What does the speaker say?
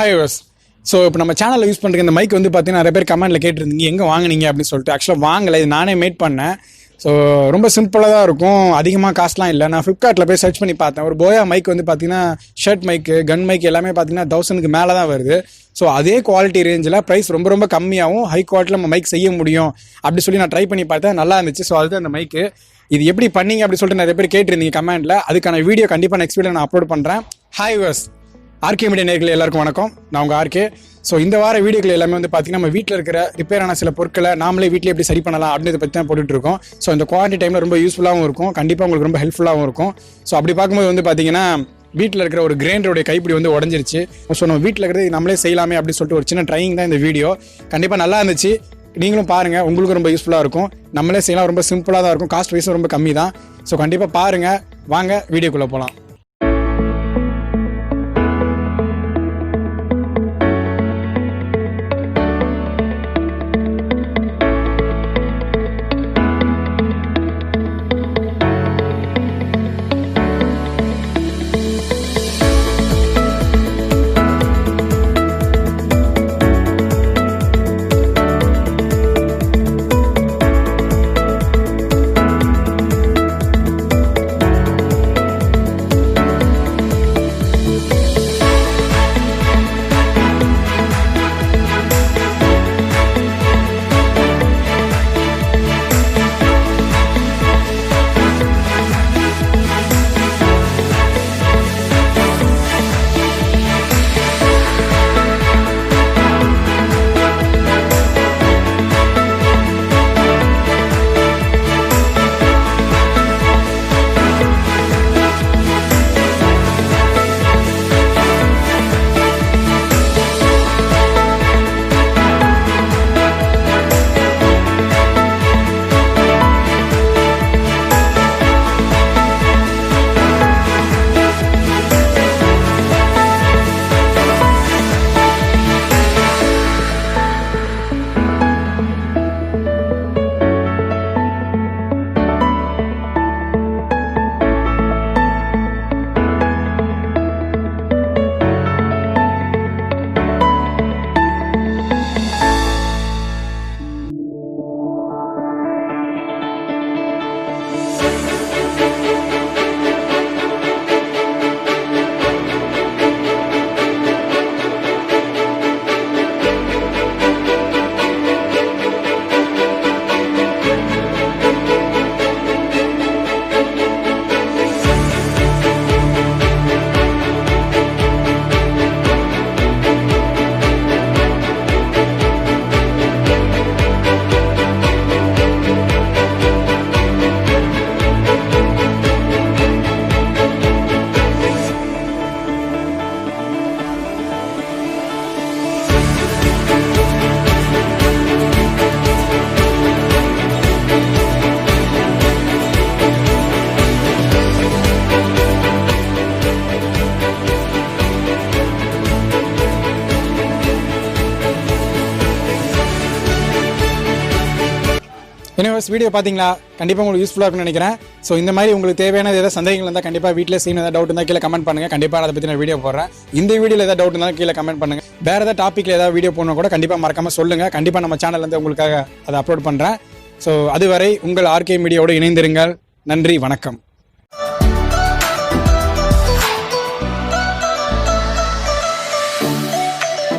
Hi was. So இப்போ நம்ம சேனலில் யூஸ் பண்ணுற இந்த மைக் வந்து பார்த்தீங்கன்னா நிறைய பேர் கமெண்ட்டில் கேட்டிருந்தீங்க எங்கே வாங்கினீங்க அப்படின்னு சொல்லிட்டு. ஆக்சுவலாக வாங்கலை, இது நானே மேட் பண்ணேன். ஸோ ரொம்ப சிம்பிளாக தான் இருக்கும், அதிகமாக காஸ்ட்லாம் இல்லை. நான் ஃப்ளிப்கார்ட்டில் போய் சர்ச் பண்ணி பார்த்தேன். ஒரு போயா மைக் வந்து பார்த்தீங்கன்னா ஷர்ட் மைக்கு, கன் மைக் எல்லாமே பார்த்தீங்கன்னா 1000க்கு மேலே தான் வருது. ஸோ அதே குவாலிட்டி ரேஞ்சில் ப்ரைஸ் ரொம்ப ரொம்ப கம்மியாகவும் ஹை குவாலிட்டியில் நம்ம மைக் செய்ய முடியும் அப்படி சொல்லி நான் ட்ரை பண்ணி பார்த்தேன். நல்லா இருந்துச்சு. ஸோ அதுதான் அந்த மைக்கு. இது எப்படி பண்ணீங்க அப்படி சொல்லிட்டு நிறைய பேர் கேட்டிருந்தீங்க கமெண்ட்டில். அதுக்கான வீடியோ கண்டிப்பாக நெக்ஸ்ட் வீடியோ நான் அப்லோட் பண்ணுறேன். Hi was. ஆர்கே மீடியா நேயர்களே எல்லாருக்கும் வணக்கம். நான் உங்கள் ஆர்கே. ஸோ இந்த வார வீடியோக்கள் எல்லாமே வந்து பார்த்தீங்கன்னா நம்ம வீட்டில் இருக்கிற ரிப்பேரான சில பொருட்களை நாமளே வீட்டில் எப்படி சரி பண்ணலாம் அப்படின்னு பற்றி தான் போட்டுட்டு இருக்கோம். ஸோ இந்த குவாரண்டைன் டைமில் ரொம்ப யூஸ்ஃபுல்லாகவும் இருக்கும், கண்டிப்பாக உங்களுக்கு ரொம்ப ஹெல்ப்ஃபுல்லாகவும் இருக்கும். ஸோ அப்படி பார்க்கும்போது வந்து பார்த்தீங்கன்னா வீட்டில் இருக்கிற ஒரு கிரைண்டருடைய கைப்பிடி வந்து உடஞ்சிருச்சு. ஸோ நம்ம வீட்டில் இருக்கிறது நம்மளே செய்யலாமே அப்படின்னு சொல்லிட்டு ஒரு சின்ன ட்ரையிங் தான் இந்த வீடியோ. கண்டிப்பாக நல்லா இருந்துச்சு, நீங்களும் பாருங்கள், உங்களுக்கும் ரொம்ப யூஸ்ஃபுல்லாக இருக்கும். நம்மளே செய்யலாம், ரொம்ப சிம்பிளாக தான் இருக்கும், காஸ்ட் வைஸும் ரொம்ப கம்மி தான். ஸோ கண்டிப்பாக பாருங்கள், வாங்க வீடியோக்குள்ளே போகலாம். எனிவேஸ், வீடியோ பார்த்தீங்களா? கண்டிப்பாக உங்களுக்கு யூஸ்ஃபுல்லாக இருக்கும்னு நினைக்கிறேன். ஸோ இந்த மாதிரி உங்களுக்கு தேவையான ஏதாவது சந்தேகங்கள் இருந்தால் கண்டிப்பாக வீட்டில் செய்யணும், ஏதாவது டவுட் இருந்தால் கீழே கமெண்ட் பண்ணுங்கள். கண்டிப்பாக அதை பற்றி நான் வீடியோ போடுறேன். இந்த வீடியோவில் ஏதாவது டவுட் இருந்தாலும் கீழே கமெண்ட் பண்ணுங்கள். வேறு ஏதாவது டாப்பிக்கில் ஏதாவது வீடியோ போடணும் கூட கண்டிப்பாக மறக்காமல் சொல்லுங்கள். கண்டிப்பாக நம்ம சேனல்லேருந்து உங்களுக்காக அதை அப்லோட் பண்ணுறேன். ஸோ அதுவரை உங்கள் ஆர்கே மீடியாவோடு இணைந்திருங்கள். நன்றி, வணக்கம்.